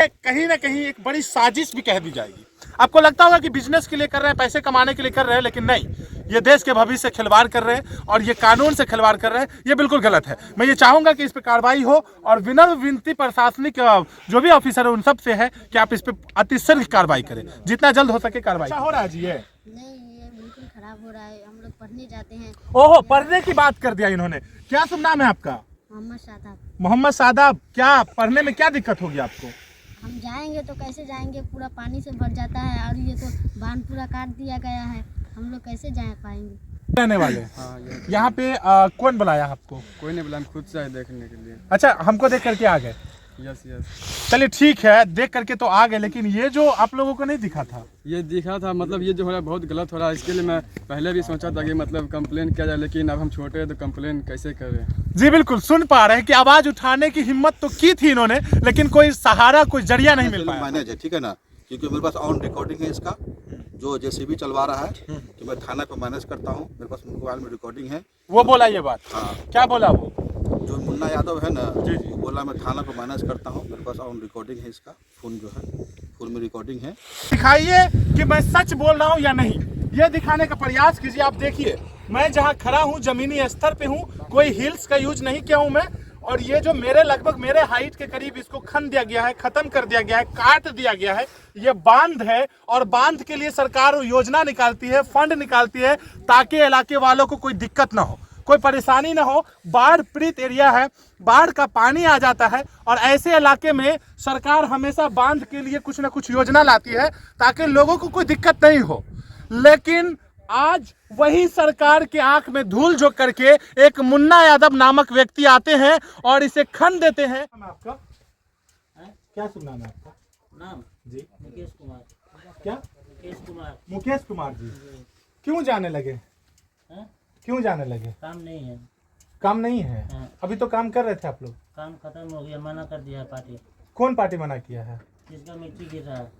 कहीं ना कहीं एक बड़ी साजिश भी कह दी जाएगी। आपको लगता होगा कि बिजनेस के लिए कर रहे हैं, पैसे कमाने के लिए कर रहे हैं, लेकिन नहीं, ये देश के भविष्य से खिलवाड़ कर रहे हैं और ये कानून से खिलवाड़ कर रहे हैं। ये बिल्कुल गलत है। मैं ये चाहूंगा कि इस पर कार्रवाई हो और विनम्र विनती प्रशासनिक जो भी ऑफिसर है उन सब से है कि आप इस पर अतिशीघ्र कार्रवाई करें, जितना जल्द हो सके कार्रवाई। हो रहा है जी? ये नहीं, ये बिल्कुल खराब हो रहा है। हम लोग पढ़ने जाते हैं। ओहो, पढ़ने की बात कर दिया इन्होंने। क्या शुभ नाम है आपका? मोहम्मद शादाब। मोहम्मद शादाब, क्या पढ़ने में क्या दिक्कत होगी आपको? हम जाएंगे तो कैसे जाएंगे? पूरा पानी से भर जाता है और ये तो बांध पूरा काट दिया गया है। हम लोग कैसे जा पाएंगे? रहने वाले यहाँ पे कौन बुलाया आपको? कोई नहीं बुलाया, हम खुद से आए देखने के लिए। अच्छा, हमको देख करके आ गए? Yes yes. चलिए ठीक है, देख करके तो आ गए, लेकिन ये जो आप लोगों को नहीं दिखा था? ये दिखा था, मतलब ये जो हो रहा है बहुत गलत हो रहा है। इसके लिए मैं पहले भी सोचा था कि मतलब कंप्लेन किया जाए, लेकिन अब हम छोटे हैं तो कंप्लेन कैसे करें। जी बिल्कुल, सुन पा रहे हैं कि आवाज उठाने की हिम्मत तो की थी इन्होंने, लेकिन कोई सहारा, कोई जरिया नहीं मिल पाया। मैनेज है, ठीक है ना, क्योंकि मेरे पास ऑन रिकॉर्डिंग है इसका, जो जेसीबी चलवा रहा है कि मैं थाना को मैनेज करता हूँ, मेरे पास मोबाइल में रिकॉर्डिंग है। वो बोला ये बात? हाँ। क्या बोला वो? जो मुन्ना यादव है ना, जी। वो बोला मैं थाना को मैनेज करता हूँ, मेरे पास ऑन रिकॉर्डिंग है इसका, फोन जो है फोन में रिकॉर्डिंग है। दिखाइए कि मैं सच बोल रहा हूँ या नहीं, ये दिखाने का प्रयास कीजिए। आप देखिए, मैं जहाँ खड़ा हूँ जमीनी स्तर पे हूँ, कोई हिल्स का यूज नहीं किया हूँ मैं, और ये जो मेरे लगभग मेरे हाइट के करीब इसको खन दिया गया है, खत्म कर दिया गया है, काट दिया गया है। ये बांध है और बांध के लिए सरकार योजना निकालती है, फंड निकालती है, ताकि इलाके वालों को कोई दिक्कत ना हो, कोई परेशानी ना हो। बाढ़ पीड़ित एरिया है, बाढ़ का पानी आ जाता है और ऐसे इलाके में सरकार हमेशा बांध के लिए कुछ ना कुछ योजना लाती है ताकि लोगों को कोई दिक्कत नहीं हो। लेकिन आज वही सरकार के आंख में धूल झोंक करके एक मुन्ना यादव नामक व्यक्ति आते हैं और इसे खन देते हैं। आपका क्या शुभ नाम है आपका? नाम जी मुकेश कुमार। क्या? मुकेश कुमार। मुकेश कुमार जी। क्यों जाने लगे? है? क्यों जाने लगे? काम नहीं है। काम नहीं है? हाँ। अभी तो काम कर रहे थे आप लोग। काम खत्म हो गया, मना कर दिया पार्टी। कौन पार्टी मना किया है? जिसका मिट्टी गिर रहा है।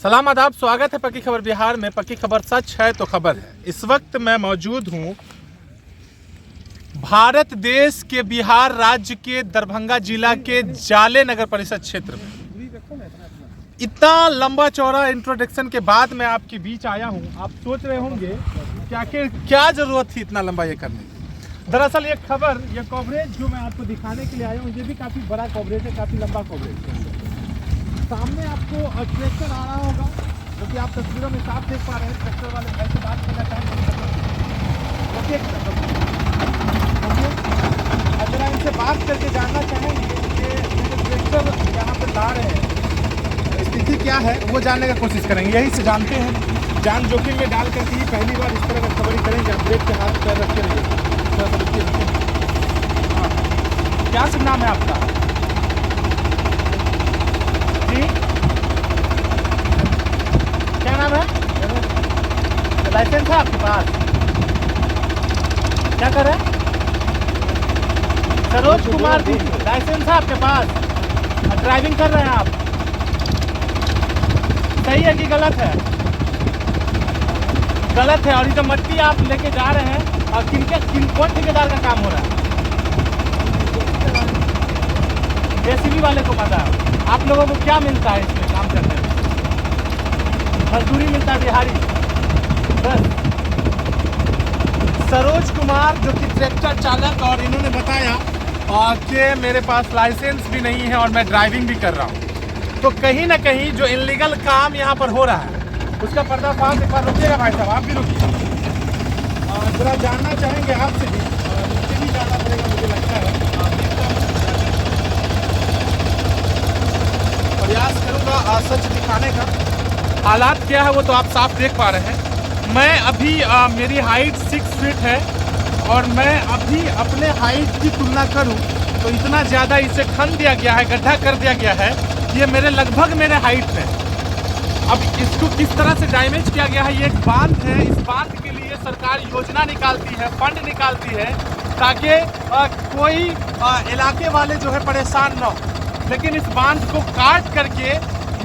सलाम आदाब, स्वागत है पक्की खबर बिहार में। पक्की खबर सच है तो खबर है। इस वक्त मैं मौजूद हूँ भारत देश के बिहार राज्य के दरभंगा जिला के जाले नगर परिषद क्षेत्र में। इतना लंबा चौड़ा इंट्रोडक्शन के बाद मैं आपके बीच आया हूँ। आप सोच रहे होंगे कि आखिर क्या जरूरत थी इतना लंबा ये करने की। दरअसल ये खबर, ये कवरेज जो मैं आपको दिखाने के लिए आया हूँ, ये भी काफ़ी बड़ा कवरेज है, काफ़ी लंबा कवरेज है। सामने आपको ट्रैक्टर आ रहा होगा, जो कि आप तस्वीरों में साफ देख पा रहे हैं। ट्रैक्टर वाले भाई से बात करना चाहेंगे, अगर इनसे बात करके जानना चाहेंगे कि ट्रैक्टर यहाँ पर ला रहे हैं, स्थिति क्या है, वो जानने का कोशिश करेंगे। यही से जानते हैं, जान जोखिम में डाल करके ही पहली बार इस तरह का खबरी करेंगे। आप ब्रेक के हाथ पैर रखे रहिए। क्या शुभ नाम है आपका? जी क्या नाम है? लाइसेंस है आपके पास? क्या कर रहे हैं? सरोज कुमार जी, लाइसेंस है आपके पास? ड्राइविंग कर रहे हैं आप? सही है कि गलत है? गलत है। और ये जो मट्टी आप लेके जा रहे हैं, और कौन ठेकेदार का काम हो रहा है? जेसीबी वाले को पता है। आप लोगों को क्या मिलता है इसमें काम करने में? मजदूरी मिलता है दिहाड़ी बस। सरोज कुमार जो कि ट्रैक्टर चालक, और इन्होंने बताया कि मेरे पास लाइसेंस भी नहीं है और मैं ड्राइविंग भी कर रहा हूँ। तो कहीं ना कहीं जो इलीगल काम यहाँ पर हो रहा है उसका पर्दाफाश एक बार रुकिएगा भाई साहब, आप भी रुकिए। जरा जानना चाहेंगे आपसे भी, मुझे भी जानना पड़ेगा, मुझे लगता है। प्रयास करूँगा सच दिखाने का। हालात क्या है वो तो आप साफ देख पा रहे हैं। मैं अभी मेरी हाइट 6 फीट है और मैं अभी अपने हाइट की तुलना करूँ तो इतना ज़्यादा इसे खन दिया गया है, गड्ढा कर दिया गया है, ये मेरे लगभग मेरे हाइट में। अब इसको किस तरह से डैमेज किया गया है, ये एक बांध है। इस बांध के लिए सरकार योजना निकालती है, फंड निकालती है, ताकि कोई इलाके वाले जो है परेशान ना हो। लेकिन इस बांध को काट करके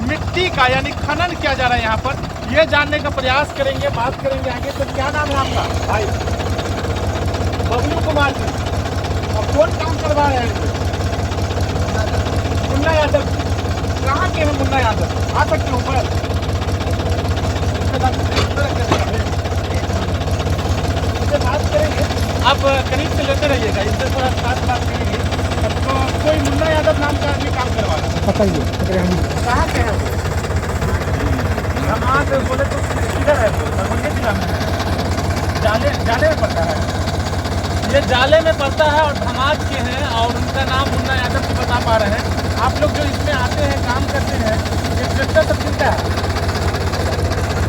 मिट्टी का यानी खनन किया जा रहा है यहाँ पर। ये जानने का प्रयास करेंगे, बात करेंगे आगे। तो क्या नाम है आपका भाई? बबलू कुमार जी। और कौन काम करवा रहे हैं? मुन्ना यादव। कहाँ के हैं मुन्ना यादव? आ सकते हो ऊपर? इससे बात करेंगे, आप करीब से लेते रहिएगा, इससे थोड़ा खास बात करेंगे। तो कोई मुन्ना यादव नाम का आदमी काम करवा रहा है, बताइए कहाँ के हैं वो? हम वहाँ से बोले तो किधर है वो? दरभंगा जिला में है, जाले में पड़ता है, ये जाले में पड़ता है और धमाज के हैं और उनका नाम मुन्ना यादव की बता पा रहे हैं। आप लोग जो इसमें आते हैं काम करते हैं, ये ट्रैक्टर सब किनका है?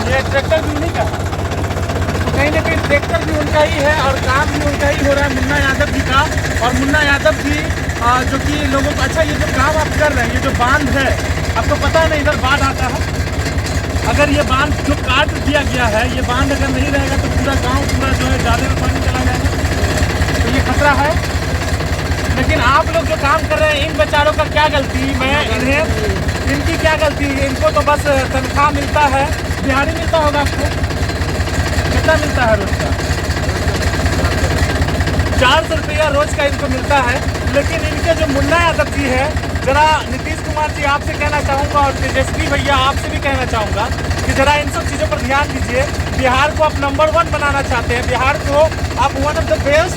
ये ट्रैक्टर भी उन्हीं का है, तो कहीं ना कहीं ट्रैक्टर भी उनका ही है और काम भी उनका ही हो रहा है, मुन्ना यादव जी का। और मुन्ना यादव जी जो कि लोगों को, अच्छा ये जो काम आप कर रहे हैं, ये जो बांध है, आपको पता है ना इधर बाढ़ आता है, अगर ये बांध जो काट दिया गया है, ये बांध अगर नहीं रहेगा तो पूरा गांव पूरा जो है जाले में पानी चला जाएगा, तो ये खतरा है। लेकिन आप लोग जो काम कर रहे हैं, इन बेचारों का क्या गलती? इनकी क्या गलती है? इनको तो बस तनख्वाह मिलता है, दिहाड़ी मिलता होगा आपको, कितना मिलता है रोज का? 400 रुपया रोज का इनको मिलता है। लेकिन इनके जो मुन्ना यादव जी है, जरा नीतीश कुमार जी आपसे कहना चाहूँगा और तेजस्वी भैया आपसे भी कहना चाहूँगा कि जरा इन सब चीज़ों पर ध्यान दीजिए। बिहार को आप नंबर 1 बनाना चाहते हैं, बिहार को आप one of the best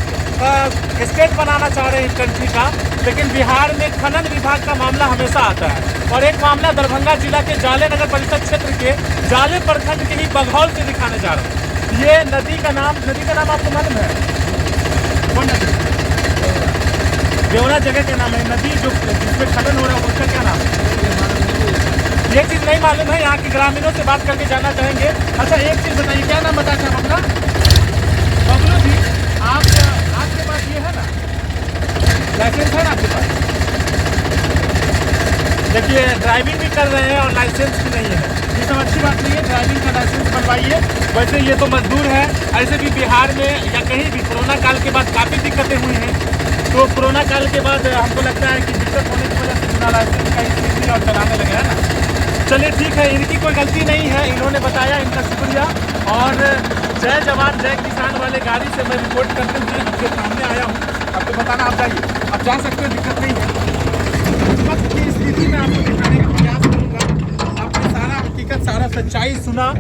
state बनाना चाह रहे हैं इस कंट्री का, लेकिन बिहार में खनन विभाग का मामला हमेशा आता है। और एक मामला दरभंगा जिला के जाले नगर परिषद क्षेत्र के जाले प्रखंड के ही बघौल से दिखाने जा रहा हूँ। ये नदी का नाम आपको मालूम है? वो नदी देवरा जगह का नाम है, नदी जो जिसमें खनन हो रहा है उसका क्या नाम है? ये चीज़ नहीं मालूम है, यहाँ के ग्रामीणों से बात करके जानना चाहेंगे। अच्छा एक चीज़ बताइए, क्या नाम बताते हैं अपना? बबलू जी, आपके पास ये है ना लाइसेंस, है ना आपके पास? देखिए ड्राइविंग भी कर रहे हैं और लाइसेंस भी नहीं है, ये सब अच्छी बात नहीं है, ड्राइविंग का लाइसेंस बनवाइए। वैसे ये तो मजदूर है, ऐसे भी बिहार में या कहीं भी कोरोना काल के बाद काफ़ी दिक्कतें हुई हैं, तो कोरोना काल के बाद हमको लगता है कि दिक्कत होने की वजह से बिना लाइसेंस का ही और चलाने लगे, है ना? चलिए ठीक है, इनकी कोई गलती नहीं है, इन्होंने बताया, इनका शुक्रिया। और जय जवान जय किसान वाले गाड़ी से मैं रिपोर्ट करते हुए आपके सामने आया हूँ, आपको बताना, आप जाइए, आप जा सकते हो, दिक्कत नहीं है। वक्त की स्थिति में आपको दिखाने का प्रयास करूँगा। आपने सारा हकीकत, सारा सच्चाई सुना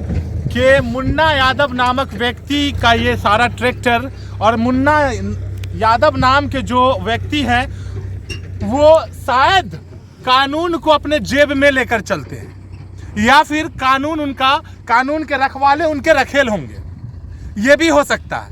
कि मुन्ना यादव नामक व्यक्ति का ये सारा ट्रैक्टर, और मुन्ना यादव नाम के जो व्यक्ति हैं वो शायद कानून को अपने जेब में लेकर चलते हैं, या फिर कानून के रखवाले उनके रखेल होंगे, ये भी हो सकता है,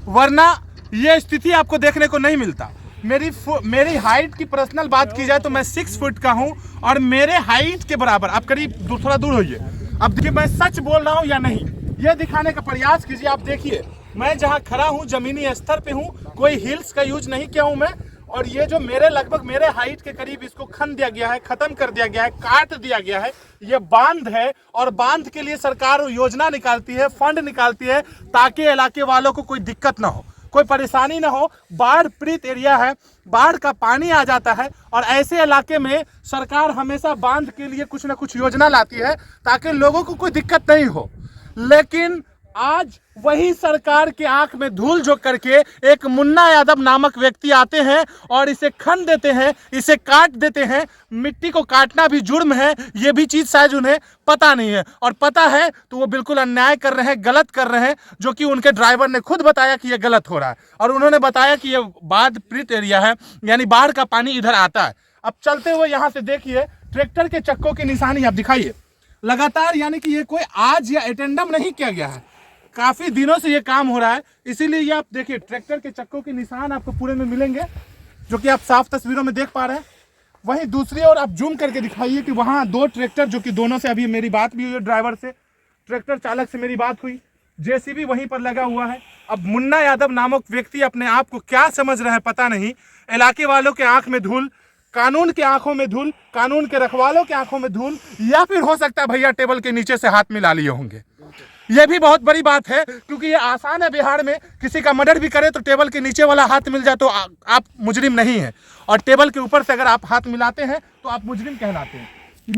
वरना ये स्थिति आपको देखने को नहीं मिलता। मेरी हाइट की पर्सनल बात की जाए तो मैं 6 फुट का हूं और मेरे हाइट के बराबर, आप करीब थोड़ा दूर होइए, अब देखिए मैं सच बोल रहा हूं या नहीं, ये दिखाने का प्रयास कीजिए। आप देखिए मैं जहां खड़ा हूं जमीनी स्तर पे हूं, कोई हिल्स का यूज नहीं किया हूं मैं, और ये जो लगभग मेरे हाइट के करीब इसको खन दिया गया है, खत्म कर दिया गया है, काट दिया गया है, ये बांध है। और बांध के लिए सरकार योजना निकालती है, फंड निकालती है, ताकि इलाके वालों को कोई दिक्कत ना हो, कोई परेशानी ना हो। बाढ़ पीड़ित एरिया है, बाढ़ का पानी आ जाता है, और ऐसे इलाके में सरकार हमेशा बांध के लिए कुछ ना कुछ योजना लाती है ताकि लोगों को कोई दिक्कत नहीं हो। लेकिन आज वही सरकार के आंख में धूल झोंक करके एक मुन्ना यादव नामक व्यक्ति आते हैं और इसे खन देते हैं, इसे काट देते हैं। मिट्टी को काटना भी जुर्म है, ये भी चीज़ शायद उन्हें पता नहीं है, और पता है तो वो बिल्कुल अन्याय कर रहे हैं, गलत कर रहे हैं, जो कि उनके ड्राइवर ने खुद बताया कि ये गलत हो रहा है, और उन्होंने बताया कि ये बाढ़ पीड़ित एरिया है, यानी बाढ़ का पानी इधर आता है। अब चलते हुए यहाँ से देखिए ट्रैक्टर के चक्कों की निशानी आप दिखाइए लगातार, यानी कि ये कोई आज या अटेंडम नहीं किया गया है, काफ़ी दिनों से ये काम हो रहा है। इसीलिए ये आप देखिए ट्रैक्टर के चक्कों के निशान आपको पूरे में मिलेंगे, जो कि आप साफ तस्वीरों में देख पा रहे हैं। वहीं दूसरी ओर आप जूम करके दिखाइए कि वहाँ 2 ट्रैक्टर, जो कि दोनों से अभी मेरी बात भी हुई है, ड्राइवर से, ट्रैक्टर चालक से मेरी बात हुई, जेसीबी वहीं पर लगा हुआ है। अब मुन्ना यादव नामक व्यक्ति अपने आप को क्या समझ रहे हैं पता नहीं, इलाके वालों के आंख में धूल, कानून के आंखों में धूल, कानून के रखवालों के आंखों में धूल, या फिर हो सकता है भैया टेबल के नीचे से हाथ मिला लिए होंगे। ये भी बहुत बड़ी बात है, क्योंकि ये आसान है बिहार में, किसी का मर्डर भी करे तो टेबल के नीचे वाला हाथ मिल जाए तो आप मुजरिम नहीं हैं, और टेबल के ऊपर से अगर आप हाथ मिलाते हैं तो आप मुजरिम कहलाते हैं।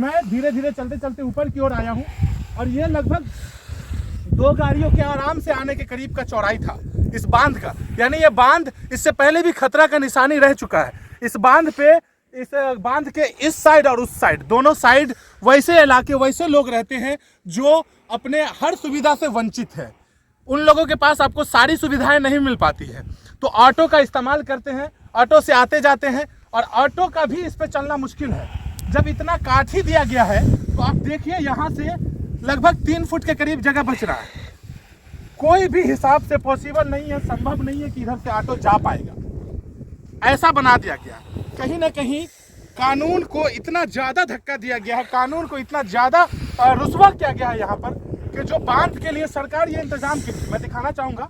मैं धीरे धीरे चलते चलते ऊपर की ओर आया हूँ, और ये लगभग 2 गाड़ियों के आराम से आने के करीब का चौड़ाई था इस बांध का, यानी ये बांध इससे पहले भी खतरा का निशानी रह चुका है। इस बांध पे इस बांध के इस साइड और उस साइड, दोनों साइड वैसे इलाके, वैसे लोग रहते हैं जो अपने हर सुविधा से वंचित है। उन लोगों के पास आपको सारी सुविधाएं नहीं मिल पाती है, तो ऑटो का इस्तेमाल करते हैं, ऑटो से आते जाते हैं, और ऑटो का भी इस पे चलना मुश्किल है। जब इतना काट ही दिया गया है तो आप देखिए यहाँ से लगभग 3 फुट के करीब जगह बच रहा है। कोई भी हिसाब से पॉसिबल नहीं है, संभव नहीं है कि इधर से ऑटो जा पाएगा। ऐसा बना दिया गया, कहीं ना कहीं कानून को इतना ज़्यादा धक्का दिया गया है, कानून को इतना ज़्यादा रुस्वा किया गया है यहाँ पर कि जो बांध के लिए सरकार ये इंतजाम की। मैं दिखाना चाहूँगा,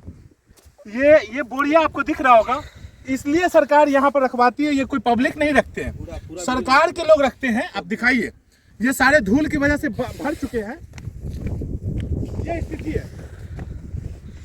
ये बोरिया आपको दिख रहा होगा, इसलिए सरकार यहाँ पर रखवाती है। ये कोई पब्लिक नहीं रखते हैं, सरकार के लोग रखते हैं। आप दिखाइए, ये सारे धूल की वजह से भर चुके हैं। ये स्थिति है,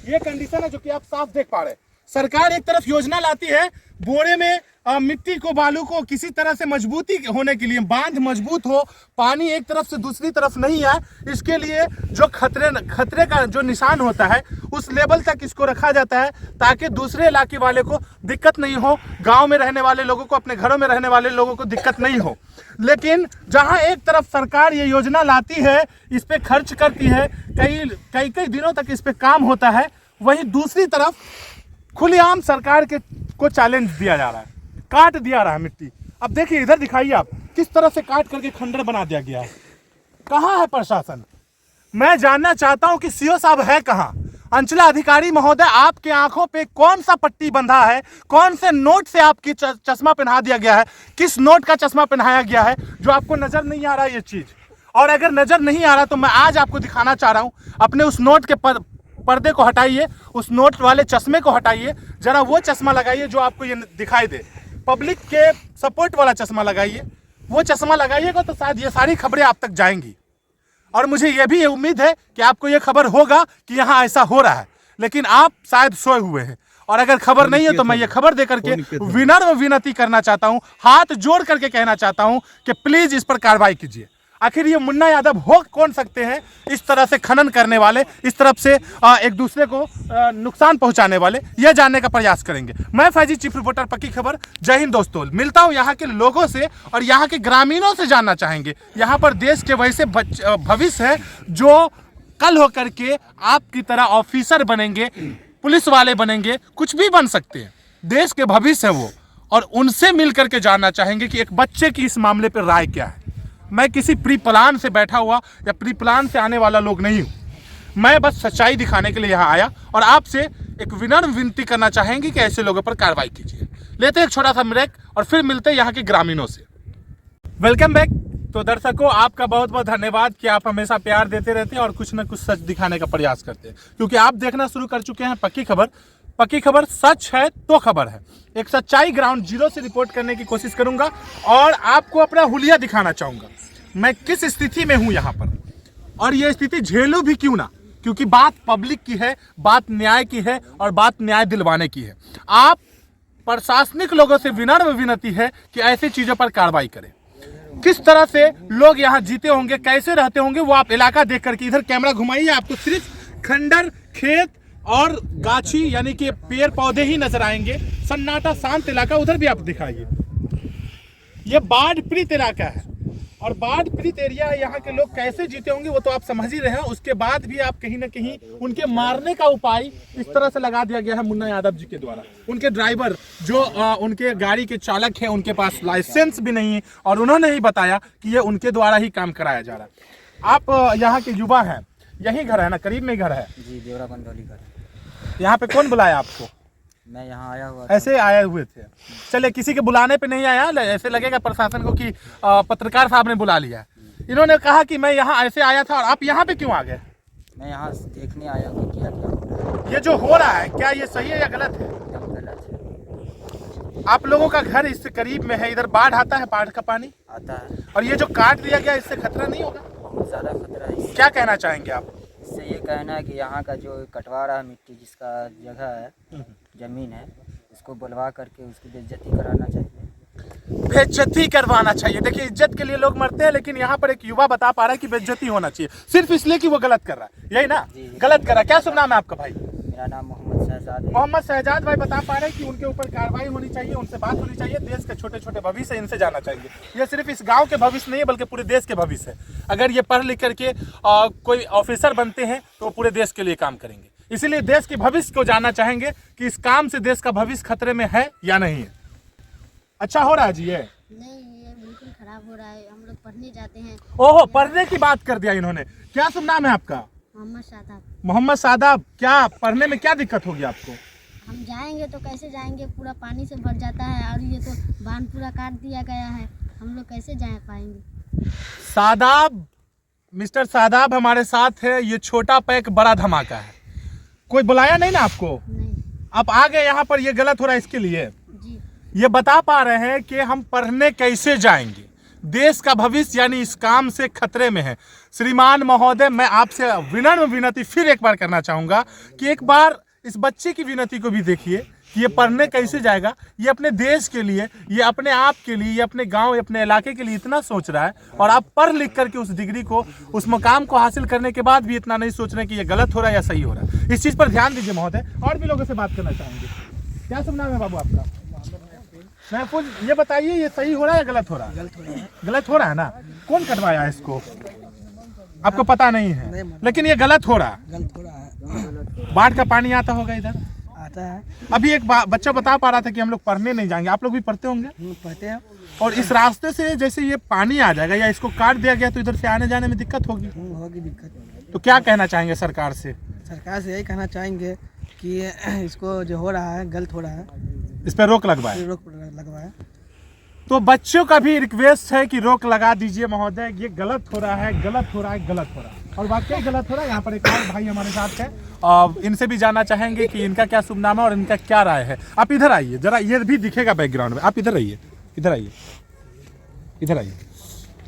ये कंडीशन है जो कि आप साफ देख पा रहे हैं। सरकार एक तरफ योजना लाती है बोरे में मिट्टी को, बालू को किसी तरह से मजबूती होने के लिए, बांध मजबूत हो, पानी एक तरफ से दूसरी तरफ नहीं आए, इसके लिए जो खतरे का जो निशान होता है उस लेवल तक इसको रखा जाता है ताकि दूसरे इलाके वाले को दिक्कत नहीं हो, गांव में रहने वाले लोगों को, अपने घरों में रहने वाले लोगों को दिक्कत नहीं हो। लेकिन जहां एक तरफ सरकार ये योजना लाती है, इस पे खर्च करती है, कई दिनों तक इस पे काम होता है, वहीं दूसरी तरफ खुलेआम सरकार को चैलेंज दिया जा रहा है, काट दिया रहा है मिट्टी। अब देखिए, इधर दिखाइए आप, किस तरह से काट करके खंडर बना दिया गया है। कहाँ है प्रशासन? मैं जानना चाहता हूं कि सीओ साहब है कहाँ? अंचला अधिकारी महोदय, आपके आंखों पे कौन सा पट्टी बंधा है? कौन से नोट से आपकी चश्मा पहना दिया गया है? किस नोट का चश्मा पहनाया गया है जो आपको नजर नहीं आ रहा है ये चीज? और अगर नजर नहीं आ रहा तो मैं आज आपको दिखाना चाह रहा हूं, अपने उस नोट के पर्दे को हटाइए, उस नोट वाले चश्मे को हटाइए, जरा वो चश्मा लगाइए जो आपको ये दिखाई दे, पब्लिक के सपोर्ट वाला चश्मा लगाइए। वो चश्मा लगाइएगा तो शायद ये सारी खबरें आप तक जाएंगी। और मुझे ये भी उम्मीद है कि आपको ये खबर होगा कि यहाँ ऐसा हो रहा है, लेकिन आप शायद सोए हुए हैं। और अगर खबर नहीं है तो मैं ये खबर दे करके विनम्र विनती करना चाहता हूँ, हाथ जोड़ करके कहना चाहता हूँ कि प्लीज इस पर कार्रवाई कीजिए। आखिर ये मुन्ना यादव हो कौन सकते हैं इस तरह से खनन करने वाले, इस तरफ से एक दूसरे को नुकसान पहुंचाने वाले? यह जानने का प्रयास करेंगे। मैं फैजी, चीफ रिपोर्टर, पक्की खबर। जय हिंद दोस्तों, मिलता हूं यहाँ के लोगों से और यहाँ के ग्रामीणों से जानना चाहेंगे। यहाँ पर देश के वैसे भविष्य है जो कल होकर के आपकी तरह ऑफिसर बनेंगे, पुलिस वाले बनेंगे, कुछ भी बन सकते हैं। देश के भविष्य है वो, और उनसे मिल करके जानना चाहेंगे कि एक बच्चे की इस मामले पर राय क्या है। मैं किसी प्री प्लान से बैठा हुआ या प्री प्लान से आने वाला लोग नहीं हूँ। मैं बस सच्चाई दिखाने के लिए यहाँ आया और आपसे एक विनम्र विनती करना चाहेंगे कि ऐसे लोगों पर कार्रवाई कीजिए। लेते हैं एक छोटा सा ब्रेक और फिर मिलते हैं यहाँ के ग्रामीणों से। Welcome back. तो दर्शकों, आपका बहुत बहुत धन्यवाद कि आप हमेशा प्यार देते रहते हैं और कुछ न कुछ सच दिखाने का प्रयास करते हैं, क्योंकि आप देखना शुरू कर चुके हैं पक्की खबर। पक्की खबर सच है तो खबर है। एक सच्चाई ग्राउंड जीरो से रिपोर्ट करने की कोशिश करूंगा और आपको अपना हुलिया दिखाना चाहूंगा, मैं किस स्थिति में हूं यहाँ पर, और ये स्थिति झेलूं भी क्यों ना, क्योंकि बात पब्लिक की है, बात न्याय की है और बात न्याय दिलवाने की है। आप प्रशासनिक लोगों से विनम्र विनती है कि ऐसी चीजों पर कार्रवाई करें। किस तरह से लोग यहाँ जीते होंगे, कैसे रहते होंगे, वो आप इलाका देख करके, इधर कैमरा घुमाइए, आपको सिर्फ खंडर, खेत और गाछी यानी कि पेड़ पौधे ही नजर आएंगे। सन्नाटा शांत इलाका, उधर भी आप दिखाइए। ये बाढ़ पीड़ित इलाका है और बाढ़ पीड़ित एरिया है। यहाँ के लोग कैसे जीते होंगे वो तो आप समझ ही रहे हैं। उसके बाद भी आप कहीं ना कहीं उनके मारने का उपाय इस तरह से लगा दिया गया है मुन्ना यादव जी के द्वारा। उनके ड्राइवर जो उनके गाड़ी के चालक हैं, उनके पास लाइसेंस भी नहीं है और उन्होंने ही बताया कि ये उनके द्वारा ही काम कराया जा रहा है। आप यहाँ के युवा हैं, यही घर है ना, करीब में घर है? जी, देवरा बंदौली घर। यहाँ पे कौन बुलाया आपको? मैं यहाँ आया हुआ, ऐसे आए हुए थे? चले, किसी के बुलाने पे नहीं आया, ऐसे लगेगा प्रशासन को कि पत्रकार साहब ने बुला लिया। इन्होंने कहा कि मैं यहाँ ऐसे आया था, और आप यहाँ पे क्यों आ गए? मैं यहाँ देखने आया हूँ कि क्या क्या ये जो हो रहा है क्या ये सही है या गलत है? गलत है। आप लोगों का घर इससे करीब में है, इधर बाढ़ आता है, बाढ़ का पानी आता है और ये जो काट दिया गया इससे खतरा नहीं होगा? बहुत ज़्यादा खतरा है इससे। क्या कहना चाहेंगे आप? इससे ये कहना है कि यहाँ का जो कटवा रहा है मिट्टी, जिसका जगह है, ज़मीन है, उसको बुलवा करके उसकी बेइज्जती कराना चाहिए। बेइज्जती करवाना चाहिए। देखिए, इज्जत के लिए लोग मरते हैं, लेकिन यहाँ पर एक युवा बता पा रहा है कि बेइज्जती होना चाहिए, सिर्फ इसलिए कि वो गलत कर रहा है। यही ना? जी। गलत कर रहा है। क्या शुभ नाम है आपका भाई? मेरा नाम मोहम्मद शहजाद है। मोहम्मद शहजाद भाई बता पा रहे हैं कि उनके ऊपर कार्रवाई होनी चाहिए, उनसे बात होनी चाहिए, देश के छोटे छोटे भविष्य इनसे जाना चाहिए। ये सिर्फ इस गांव के भविष्य नहीं है बल्कि पूरे देश के भविष्य है। अगर ये पढ़ लिख करके कोई ऑफिसर बनते हैं तो वो पूरे देश के लिए काम करेंगे। इसीलिए देश के भविष्य को जानना चाहेंगे कि इस काम से देश का भविष्य खतरे में है या नहीं है। अच्छा हो रहा है जी? ये नहीं, ये बिल्कुल खराब हो रहा है। हम लोग पढ़ने जाते हैं। ओहो, पढ़ने की बात कर दिया इन्होंने। क्या शुभ नाम है आपका? मोहम्मद शादाब। मोहम्मद सादाब, क्या पढ़ने में क्या दिक्कत होगी आपको? हम जाएंगे तो कैसे जाएंगे, पूरा पानी से भर जाता है और ये तो बांध पूरा काट दिया गया है। हम लोग कैसे जा पाएंगे? सादाब, मिस्टर सादाब हमारे साथ है। ये छोटा पैक बड़ा धमाका है। कोई बुलाया नहीं ना आपको? नहीं आप आ गए यहाँ पर, ये गलत हो रहा है इसके लिए। जी। ये बता पा रहे हैं कि हम पढ़ने कैसे जाएंगे, देश का भविष्य यानी इस काम से खतरे में है। श्रीमान महोदय, मैं आपसे विनम्र विनती फिर एक बार करना चाहूँगा कि एक बार इस बच्चे की विनती को भी देखिए कि ये पढ़ने कैसे जाएगा। ये अपने देश के लिए, ये अपने आप के लिए, ये अपने गांव, अपने इलाके के लिए इतना सोच रहा है, और आप पढ़ लिख करके उस डिग्री को, उस मुकाम को हासिल करने के बाद भी इतना नहीं सोच रहे कि ये गलत हो रहा है या सही हो रहा है। इस चीज़ पर ध्यान दीजिए महोदय। और भी लोगों से बात करना चाहेंगे। क्या शुभ नाम है बाबू आपका? महफूज, ये बताइए ये सही हो रहा है या गलत हो रहा है? गलत हो रहा है। गलत हो रहा है ना? कौन कटवाया है इसको? आपको पता नहीं है, लेकिन ये गलत हो रहा है। गलत हो रहा है। बाढ़ का पानी आता होगा इधर? आता है। अभी एक बच्चा बता पा रहा था कि हम लोग पढ़ने नहीं जाएंगे। आप लोग भी पढ़ते होंगे? पढ़ते हैं। और इस रास्ते से जैसे ये पानी आ जाएगा या इसको काट दिया गया तो इधर से आने जाने में दिक्कत होगी। होगी दिक्कत। तो क्या कहना चाहेंगे सरकार से? सरकार से यही कहना चाहेंगे कि इसको जो हो रहा है गलत हो रहा है, इस पर रोक लगवाए। रोक लगवाए। तो बच्चों का भी रिक्वेस्ट है कि रोक लगा दीजिए महोदय, ये गलत हो रहा है, गलत हो रहा है, गलत हो रहा है, और वाकई गलत हो रहा है। यहाँ पर एक और भाई हमारे साथ है, इनसे भी जानना चाहेंगे कि इनका क्या शुभ नाम है और इनका क्या राय है। आप इधर आइए जरा, ये भी दिखेगा बैकग्राउंड में। आप इधर आइए, इधर आइए, इधर आइए।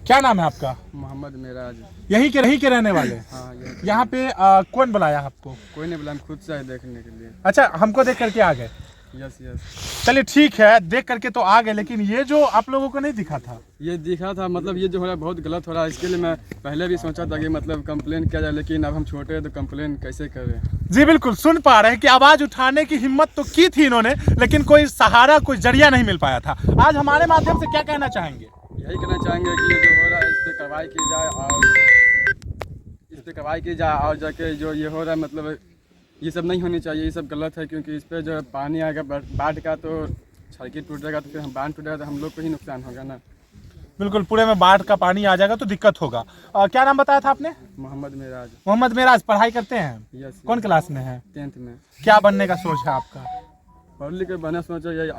क्या नाम है आपका? मोहम्मद मेराज। यहीं के रहने वाले? हाँ, यहाँ पे कौन बुलाया आपको? कोई नहीं बुलाया, हम खुद से आए देखने के लिए। अच्छा, हमको देख करके आ गए? Yes yes. चलिए ठीक है, देख करके तो आ गए, लेकिन ये जो आप लोगों को नहीं दिखा था? ये दिखा था, मतलब ये जो हो रहा है बहुत गलत हो रहा है। इसके लिए मैं पहले भी सोचा था कि मतलब कंप्लेन किया जाए, लेकिन अब हम छोटे हैं तो कंप्लेन कैसे करें। जी बिल्कुल, सुन पा रहे हैं कि आवाज़ उठाने की हिम्मत तो की थी इन्होंने, लेकिन कोई सहारा, कोई जरिया नहीं मिल पाया था। आज हमारे माध्यम से क्या कहना चाहेंगे? यही कहना चाहेंगे कि ये जो हो रहा है इस पर कार्रवाई की जाए, और जाके जो ये हो रहा है मतलब ये सब नहीं होनी चाहिए, ये सब गलत है। क्योंकि इस पर जो पानी आएगा बाढ़ का तो सड़कें टूटेगा, तो फिर हम बांध टूटेगा तो हम लोग को ही नुकसान होगा ना। बिल्कुल, पूरे में बाढ़ का पानी आ जाएगा तो दिक्कत होगा। क्या नाम बताया था आपने? मोहम्मद मेराज। मोहम्मद मेराज, पढ़ाई करते हैं? यस। कौन क्लास में है? 10th में। क्या बनने का सोच है आपका? पढ़ लिख के बना सोचा यही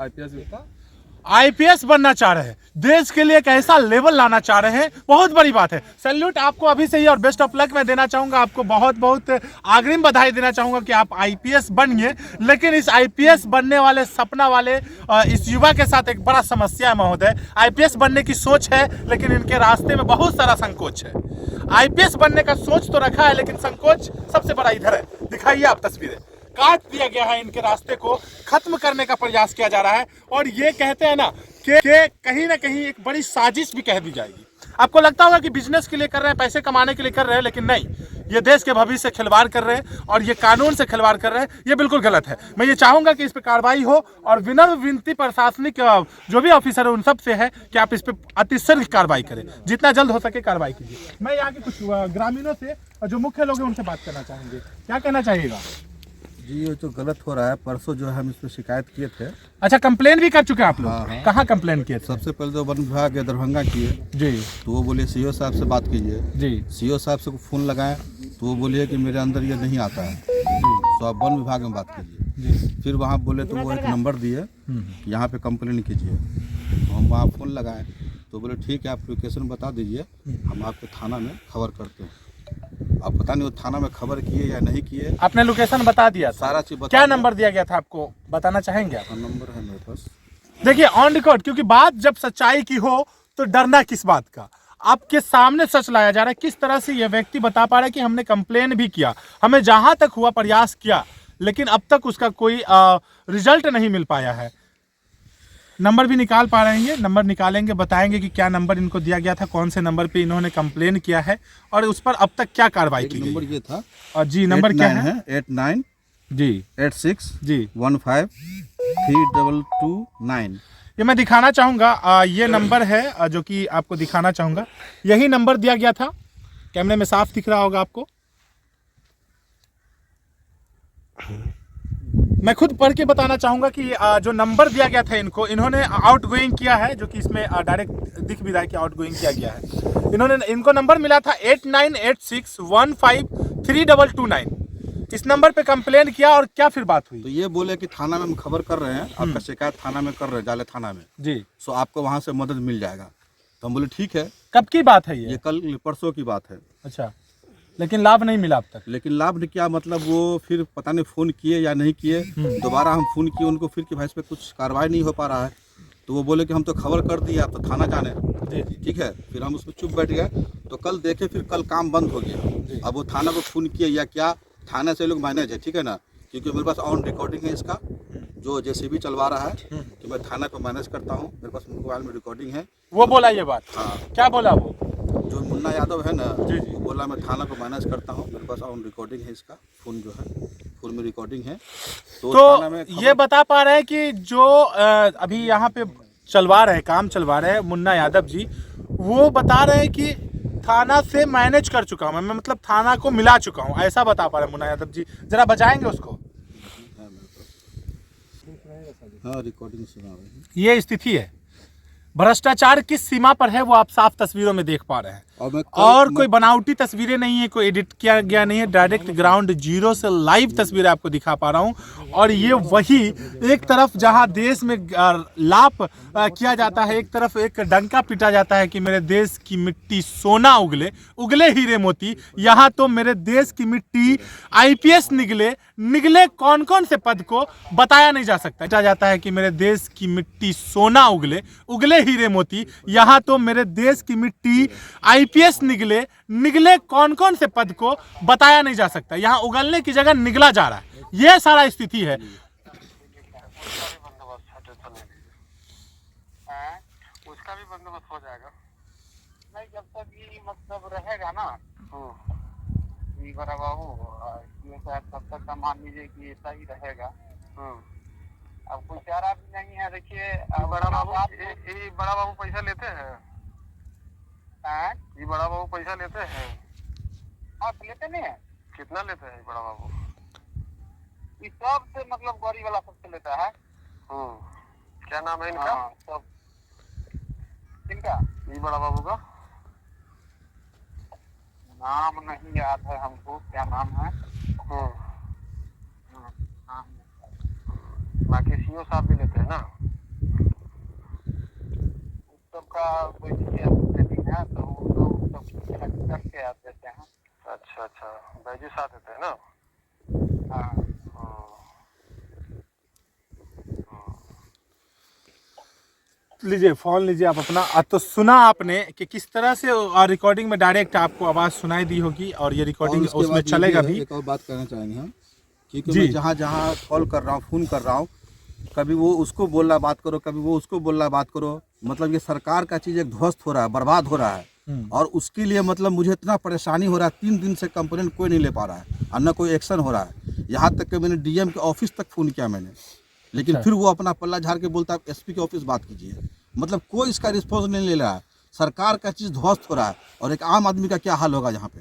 आईपीएस बनना चाह रहे हैं, देश के लिए एक ऐसा लेवल लाना चाह रहे हैं, बहुत बड़ी बात है। सैल्यूट आपको अभी से ही और बेस्ट ऑफ लक मैं देना चाहूँगा। आपको बहुत बहुत अग्रिम बधाई देना चाहूँगा कि आप आईपीएस बनिए। लेकिन इस आईपीएस बनने वाले सपना वाले इस युवा के साथ एक बड़ा समस्या है महोदय। आईपीएस बनने की सोच है, लेकिन इनके रास्ते में बहुत सारा संकोच है। आईपीएस बनने का सोच तो रखा है, लेकिन संकोच सबसे बड़ा इधर है। दिखाइए आप तस्वीरें। काट दिया गया है, इनके रास्ते को खत्म करने का प्रयास किया जा रहा है, और ये कहते हैं ना कि कहीं ना कहीं एक बड़ी साजिश भी कह दी जाएगी। आपको लगता होगा कि बिजनेस के लिए कर रहे हैं, पैसे कमाने के लिए कर रहे हैं, लेकिन नहीं, ये देश के भविष्य से खिलवाड़ कर रहे हैं और ये कानून से खिलवाड़ कर रहे हैं। ये बिल्कुल गलत है। मैं ये चाहूँगा कि इस पर कार्रवाई हो, और विनम्र विनती प्रशासनिक जो भी ऑफिसर है उन सब से है कि आप इस पर अतिशीघ्र कार्रवाई करें, जितना जल्द हो सके कार्रवाई कीजिए। मैं यहाँ के कुछ ग्रामीणों से, जो मुख्य लोग हैं, उनसे बात करना चाहेंगे। क्या कहना चाहिएगा? जी, ये तो गलत हो रहा है। परसों जो है हम इस पर शिकायत किए थे। अच्छा, कंप्लेन भी कर चुके हैं आप लोग? हाँ। कहाँ कंप्लेन किए थे? सबसे पहले तो वन विभाग के दरभंगा किए जी, तो वो बोले सीओ साहब से बात कीजिए। जी, सीओ साहब से फ़ोन लगाएं तो वो बोलिए कि मेरे अंदर ये नहीं आता है, तो आप वन विभाग में बात कीजिए। जी। फिर वहाँ बोले तो वो एक नंबर दिए, यहाँ पे कंप्लेन कीजिए। तो हम वहाँ फ़ोन लगाएं तो बोले ठीक है, आप लोकेशन बता दीजिए, हम आपके थाना में खबर करते हैं। अब पता नहीं वो थाना में खबर किए या नहीं किए। आपने लोकेशन बता दिया? सारा चीज़ बता क्या दिया। नंबर दिया गया था आपको, बताना चाहेंगे आप? नंबर है मेरे पास। देखिए ऑन रिकॉर्ड, क्योंकि बात जब सच्चाई की हो तो डरना किस बात का। आपके सामने सच लाया जा रहा है। किस तरह से यह व्यक्ति बता पा रहा है कि हमने कंप्लेन भी किया, हमें जहां तक हुआ प्रयास किया, लेकिन अब तक उसका कोई रिजल्ट नहीं मिल पाया है। नंबर भी निकाल पा रहे हैं, नंबर निकालेंगे, बताएंगे कि क्या नंबर इनको दिया गया था, कौन से नंबर पे इन्होंने कंप्लेन किया है और उस पर अब तक क्या कार्रवाई की गई। नंबर ये था और जी, नंबर क्या है? 89 जी 86 जी 15 3229। ये मैं दिखाना चाहूँगा, ये नंबर है जो कि आपको दिखाना चाहूँगा। यही नंबर दिया गया था, कैमरे में साफ दिख रहा होगा आपको। मैं खुद पढ़ के बताना चाहूँगा कि जो नंबर दिया गया था इनको, इन्होंने आउट गोइंग किया है, जो कि इसमें डायरेक्ट दिख भी रहा है कि आउट गोइंग किया गया है। इनको नंबर मिला था 8986153229। इस नंबर पे कंप्लेन किया और क्या फिर बात हुई? तो ये बोले कि थाना में हम खबर कर रहे हैं, आपका शिकायत थाना में कर रहे हैं, जाले थाना में जी, सो आपको वहाँ से मदद मिल जाएगा। तो हम बोले ठीक है। कब की बात है ये कल परसों की बात है। अच्छा, लेकिन लाभ नहीं मिला अब तक? लेकिन लाभ ने क्या मतलब, वो फिर पता नहीं फ़ोन किए या नहीं किए। दोबारा हम फ़ोन किए उनको फिर कि भाई इस पर कुछ कार्रवाई नहीं हो पा रहा है। तो वो बोले कि हम तो खबर कर दिए, आप तो थाना जाने। जी ठीक है, फिर हम उसमें चुप बैठ गए। तो कल देखे फिर कल काम बंद हो गया। अब वो थाना को फ़ोन किए या क्या, थाने से लोग मैनेज है, ठीक है ना, क्योंकि मेरे पास ऑन रिकॉर्डिंग है इसका, जो जेसीबी चलवा रहा है कि मैं थाना को मैनेज करता हूँ, मेरे पास मोबाइल में रिकॉर्डिंग है। वो बोला ये बात? हाँ, क्या बोला वो? जो मुन्ना यादव है ना, जी वो बोला मैं थाना को मैनेज करता हूँ, मेरे पास ऑन रिकॉर्डिंग है इसका, फ़ोन जो है फ़ोन में रिकॉर्डिंग है। थाना में तो ये बता पा रहे हैं कि जो अभी यहाँ पे चलवा रहे, काम चलवा रहे हैं मुन्ना यादव जी, वो बता रहे हैं कि थाना से मैनेज कर चुका हूँ मैं, मतलब थाना को मिला चुका हूँ, ऐसा बता पा रहे हैं मुन्ना यादव जी। जरा बजाएंगे उसको। हाँ, रिकॉर्डिंग सुना रहे हैं। ये स्थिति है, भ्रष्टाचार किस सीमा पर है वो आप साफ तस्वीरों में देख पा रहे हैं। और कोई बनावटी तस्वीरें नहीं है, कोई एडिट किया गया नहीं है, डायरेक्ट ग्राउंड जीरो से लाइव तस्वीरें आपको दिखा पा रहा हूं। और ये वही एक तरफ जहां देश में लाप किया जाता है, एक तरफ एक डंका पीटा जाता है कि मेरे देश की मिट्टी सोना उगले, उगले हीरे मोती, यहाँ तो मेरे देश की मिट्टी IPS निगले कौन कौन से पद को बताया नहीं जा सकता। पीटा जाता है कि मेरे देश की मिट्टी सोना उगले, उगले हीरे मोती, यहाँ तो मेरे देश की मिट्टी IPS निगले कौन कौन से पद को बताया नहीं जा सकता। यहाँ उगलने की जगह निगला जा रहा है, ये सारा स्थिति है। उसका भी बंदोबस्त हो जाएगा। नहीं, जब तक ये मतलब रहेगा ना ये बड़ा बाबू, ये शायद तब तक का मान लीजिए कि ऐसा ही रहेगा। अब कोई चारा भी नहीं है। देखिए बड़ा बाबू, ये बड़ा बाबू पैसा लेते हैं। ये बड़ा बाबू पैसा लेते हैं? हाँ, तो लेते नहीं है। कितना लेते हैं बड़ा बाबू? ये सबसे मतलब गरीब वाला सबसे लेता है। क्या नाम है इनका? सब इनका, ये बड़ा बाबू का नाम नहीं याद है हमको, क्या नाम है। बाकी सीओ साहब भी लेते हैं ना, सबका कोई सेटिंग है, तो वो लोग सब करके आप देते हैं। अच्छा अच्छा, बैजू साथ देते हैं ना। हाँ, लीजिए फोन लीजिए आप अपना। तो सुना आपने कि किस तरह से रिकॉर्डिंग में डायरेक्ट आपको आवाज़ सुनाई दी होगी, और ये रिकॉर्डिंग उसमें चलेगा भी। एक और बात कहना चाहेंगे हम, क्योंकि मैं जहाँ जहाँ कॉल कर रहा हूँ, फ़ोन कर रहा हूँ, कभी वो उसको बोल रहा बात करो, कभी वो उसको बोल रहा बात करो। मतलब ये सरकार का चीज़ एक ध्वस्त हो रहा है, बर्बाद हो रहा है, और उसके लिए मतलब मुझे इतना परेशानी हो रहा है। 3 दिन से कंप्लेंट कोई नहीं ले पा रहा है और न कोई एक्शन हो रहा है। यहाँ तक कि मैंने DM के ऑफिस तक फ़ोन किया मैंने, लेकिन फिर वो अपना पल्ला झाड़ के बोलता है SP के ऑफिस बात कीजिए। मतलब कोई इसका रिस्पॉन्स नहीं ले रहा है। सरकार का चीज़ ध्वस्त हो रहा है, और एक आम आदमी का क्या हाल होगा यहाँ पे।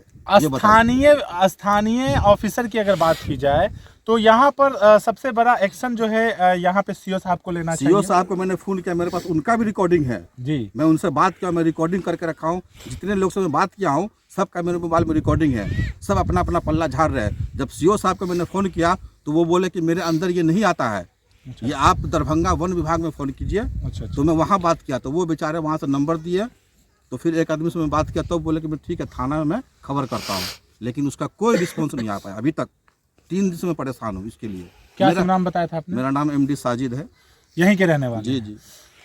स्थानीय ऑफिसर की अगर बात की जाए तो यहाँ पर सबसे बड़ा एक्शन जो है यहाँ पे CO साहब को लेना चाहिए। CO साहब को मैंने फ़ोन किया, मेरे पास उनका भी रिकॉर्डिंग है जी। मैं उनसे बात किया, मैं रिकॉर्डिंग करके रखा हूँ। जितने लोग से मैं बात किया हूँ सबका मेरे मोबाइल में रिकॉर्डिंग है। सब अपना अपना पल्ला झाड़ रहे हैं। जब CO साहब को मैंने फ़ोन किया तो वो बोले कि मेरे अंदर ये नहीं आता है, ये आप दरभंगा वन विभाग में फ़ोन कीजिए। तो मैं वहाँ बात किया तो वो बेचारे वहाँ से नंबर दिए। तो फिर एक आदमी से मैं बात किया तो बोले कि मैं ठीक है, थाना में मैं खबर करता हूँ, लेकिन उसका कोई रिस्पॉन्स नहीं आ पाया अभी तक। 3 दिन से मैं परेशान हूँ इसके लिए। क्या नाम बताया था आपने? मेरा नाम MD साजिद है, यहीं के रहने वाले। जी जी।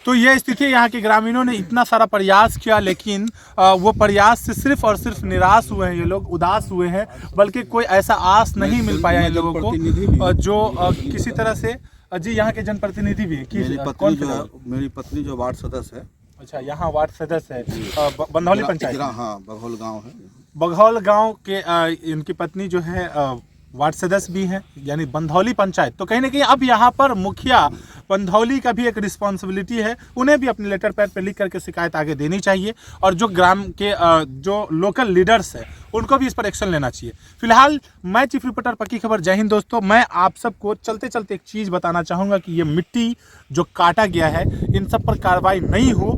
तो ये स्थिति, यहाँ के ग्रामीणों ने इतना सारा प्रयास किया, लेकिन वो प्रयास से सिर्फ और सिर्फ निराश हुए हैं ये लोग, उदास हुए हैं। बल्कि कोई ऐसा आस नहीं मिल पाया इन लोगों को जो किसी तरह से। जी, यहाँ के जनप्रतिनिधि भी मेरी पत्नी जो वार्ड सदस्य है। अच्छा, यहाँ वार्ड सदस्य है, बंधौली पंचायत। हाँ, बघौल गाँव है। बघौल गांव के इनकी पत्नी जो है वार्ड सदस्य भी हैं, यानी बंधौली पंचायत। तो कहीं ना कहीं अब यहाँ पर मुखिया बंधौली का भी एक रिस्पॉन्सिबिलिटी है, उन्हें भी अपने लेटर पैड पे लिख करके शिकायत आगे देनी चाहिए, और जो ग्राम के जो लोकल लीडर्स हैं उनको भी इस पर एक्शन लेना चाहिए। फिलहाल मैं चीफ रिपोर्टर पक्की खबर। जय हिंद दोस्तों। मैं आप सबको चलते चलते एक चीज़ बताना चाहूँगा कि ये मिट्टी जो काटा गया है, इन सब पर कार्रवाई नहीं हो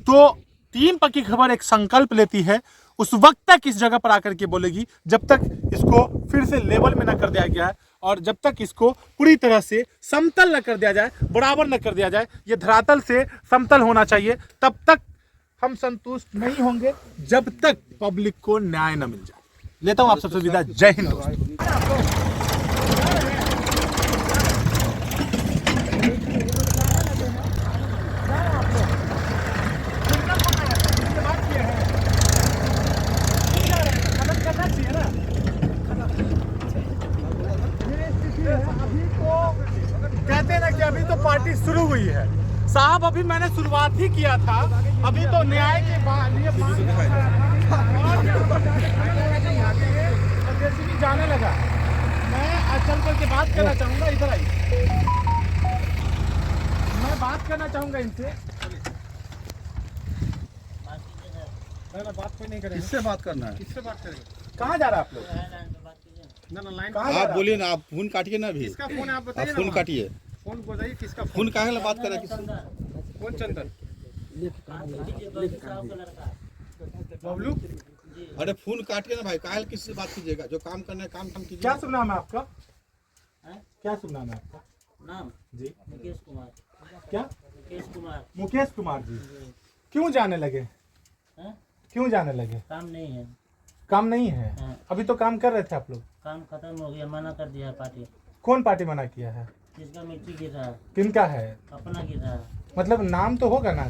तो टीम पक्की खबर एक संकल्प लेती है, उस वक्त तक इस जगह पर आकर के बोलेगी जब तक इसको फिर से लेवल में न कर दिया गया है, और जब तक इसको पूरी तरह से समतल न कर दिया जाए, बराबर न कर दिया जाए, ये धरातल से समतल होना चाहिए, तब तक हम संतुष्ट नहीं होंगे, जब तक पब्लिक को न्याय न मिल जाए। लेता हूं आप सबसे विदा। जय हिंद दोस्तों। कहते हैं ना कि अभी तो पार्टी शुरू हुई है साहब, अभी मैंने शुरुआत ही किया था, अभी तो न्याय के लिए जेसीबी जाने लगा। मैं चल करके बात करना चाहूँगा, इधर आइए, मैं बात करना चाहूँगा इनसे। मैं बात कोई नहीं करेंगे। किससे बात करना है? किससे बात करेंगे? कहाँ जा रहा है आप लोग? ना लाइन आप बोलिए ना, आप फोन काटिए ना अभी। किसका फोन है आप बताइए। फोन काटिए, फोन बताइए किसका फोन काहे ला बात कर रहा है? कौन चंदन? बबलू। अरे फोन काटिए ना भाई, काहे किससे बात कीजिएगा? जो काम करना है काम कीजिए। क्या शुभ नाम है आपका? क्या शुभ नाम है आपका? नाम जी मुकेश कुमार। क्या? मुकेश कुमार। मुकेश कुमार जी। क्यों जाने लगे? हैं? क्यों जाने लगे? काम नहीं है। काम नहीं है? हाँ। अभी तो काम कर रहे थे आप लोग। काम खत्म हो गया, मना कर दिया पार्टी। कौन पार्टी मना किया है? जिसका मिट्टी गिर रहा है किनका है? अपना गिर रहा है। मतलब नाम तो होगा ना?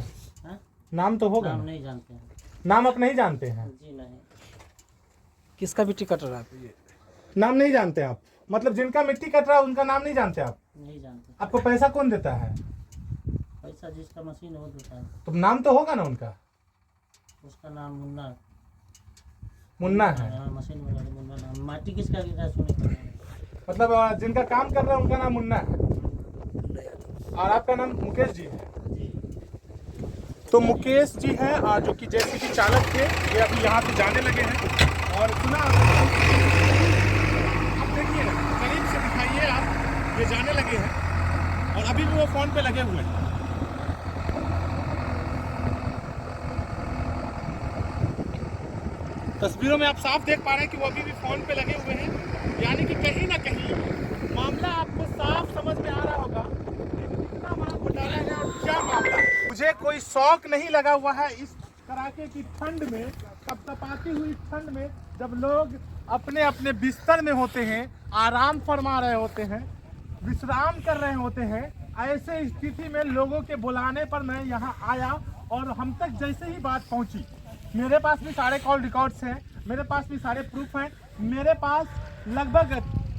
हाँ? नाम तो होगा नाम ना? नहीं जानते हैं। नाम आप नहीं जानते हैं? जी नहीं। किसका मिट्टी कट रहा है ये? नाम नहीं जानते आप? मतलब जिनका मिट्टी कट रहा है उनका नाम नहीं जानते आप? नहीं जानते। आपको पैसा कौन देता है? पैसा जिसका मशीन हो देता है। तो नाम तो होगा ना उनका? उसका नाम मुन्ना। मुन्ना है। हाँ, मशीन वाला मुन्ना नाम। माटी किसका गिर रहा है सुने? मतलब जिनका काम कर रहा है उनका नाम मुन्ना है, और आपका नाम मुकेश जी है। तो मुकेश जी हैं जो कि जेसीबी चालक थे, ये अभी यहाँ से जाने लगे हैं। और सुना अब देखिए ना, करीब से दिखाइए आप, ये जाने लगे हैं और अभी भी वो फोन पे लगे हुए हैं। तस्वीरों में आप साफ देख पा रहे हैं कि वो अभी भी फोन पे लगे हुए हैं, यानी कि कहीं ना कहीं मामला आपको साफ समझ में आ रहा होगा कितना बड़ा घोटाला है और क्या मामला है। मुझे कोई शौक नहीं लगा हुआ है इस कड़ाके की ठंड में, तपतपाती हुई ठंड में, जब लोग अपने अपने बिस्तर में होते हैं, आराम फरमा रहे होते हैं, विश्राम कर रहे होते हैं, ऐसे स्थिति में लोगों के बुलाने पर मैं यहाँ आया और हम तक जैसे ही बात पहुँची, मेरे पास भी सारे कॉल रिकॉर्ड्स हैं, मेरे पास भी सारे प्रूफ हैं। मेरे पास लगभग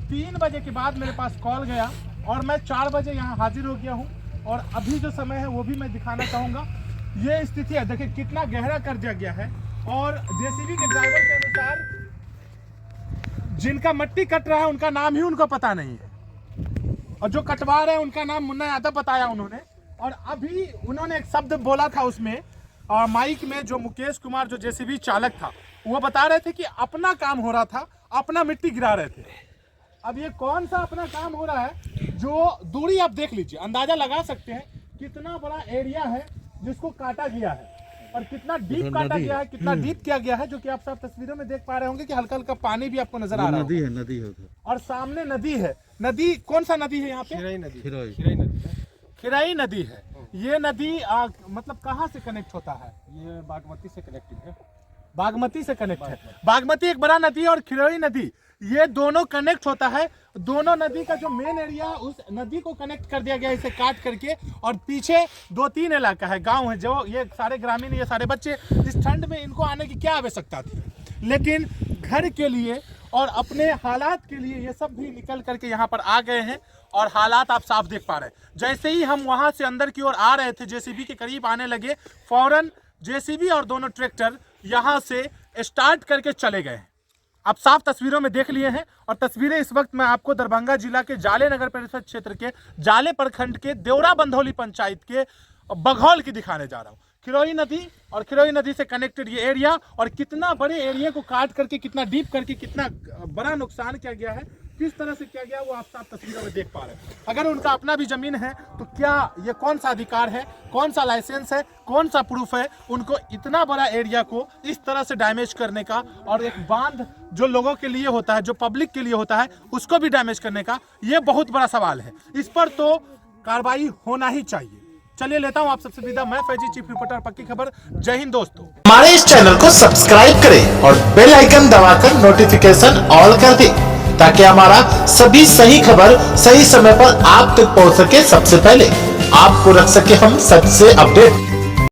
3 बजे के बाद मेरे पास कॉल गया और मैं 4 बजे यहाँ हाजिर हो गया हूँ, और अभी जो समय है वो भी मैं दिखाना चाहूँगा। ये स्थिति है, देखिए कितना गहरा कर दिया गया है, और जेसीबी के ड्राइवर के अनुसार जिनका मट्टी कट रहा है उनका नाम ही उनको पता नहीं है, और जो कटवा रहे हैं उनका नाम मुन्ना यादव बताया उन्होंने। और अभी उन्होंने एक शब्द बोला था उसमें माइक में, जो मुकेश कुमार जो जेसीबी चालक था वो बता रहे थे कि अपना काम हो रहा था, अपना मिट्टी गिरा रहे थे। अब ये कौन सा अपना काम हो रहा है? जो दूरी आप देख लीजिए, अंदाजा लगा सकते हैं कितना बड़ा एरिया है जिसको काटा गया है, और कितना डीप काटा गया है, कितना डीप किया गया है, जो कि आप सब तस्वीरों में देख पा रहे होंगे कि हल्का हल्का पानी भी आपको नजर आ रहा है। नदी है और सामने नदी है। नदी कौन सा नदी है यहाँ पे? खिराई नदी है। ये नदी मतलब कहाँ से कनेक्ट होता है? ये बागमती से कनेक्टेड है। बागमती से कनेक्ट है। बागमती एक बड़ा नदी है और खिरोई नदी, ये दोनों कनेक्ट होता है। दोनों नदी का जो मेन एरिया, उस नदी को कनेक्ट कर दिया गया इसे काट करके, और पीछे 2-3 इलाका है, गांव है, जो ये सारे ग्रामीण, ये सारे बच्चे इस ठंड में इनको आने की क्या आवश्यकता थी, लेकिन घर के लिए और अपने हालात के लिए ये सब भी निकल करके यहाँ पर आ गए हैं। और हालात आप साफ देख पा रहे हैं। जैसे ही हम वहाँ से अंदर की ओर आ रहे थे, जेसीबी के करीब आने लगे, फौरन जेसीबी और दोनों ट्रैक्टर यहाँ से स्टार्ट करके चले गए। आप साफ तस्वीरों में देख लिए हैं। और तस्वीरें इस वक्त मैं आपको दरभंगा जिला के जाले नगर परिषद क्षेत्र के जाले प्रखंड के देवरा बंधौली पंचायत के बघौल की दिखाने जा रहा हूँ। खिरोई नदी और खिरोई नदी से कनेक्टेड ये एरिया, और कितना बड़े एरिया को काट करके, कितना डीप करके, कितना बड़ा नुकसान किया गया है, किस तरह से किया गया वो आप साफ तस्वीरों में देख पा रहे हैं। अगर उनका अपना भी जमीन है तो क्या ये कौन सा अधिकार है, कौन सा लाइसेंस है, कौन सा प्रूफ है उनको इतना बड़ा एरिया को इस तरह से डैमेज करने का, और एक बांध जो लोगों के लिए होता है, जो पब्लिक के लिए होता है, उसको भी डैमेज करने का, ये बहुत बड़ा सवाल है। इस पर तो कार्रवाई होना ही चाहिए। चलिए लेता हूं आप सबसे विदा, मैं फैजी, चीफ रिपोर्टर पक्की खबर। जय हिंद दोस्तों। हमारे इस चैनल को सब्सक्राइब करें और बेल आइकन दबाकर नोटिफिकेशन ऑल कर दें, ताकि हमारा सभी सही खबर सही समय पर आप तक पहुंच सके। सबसे पहले आपको रख सके हम सबसे अपडेट।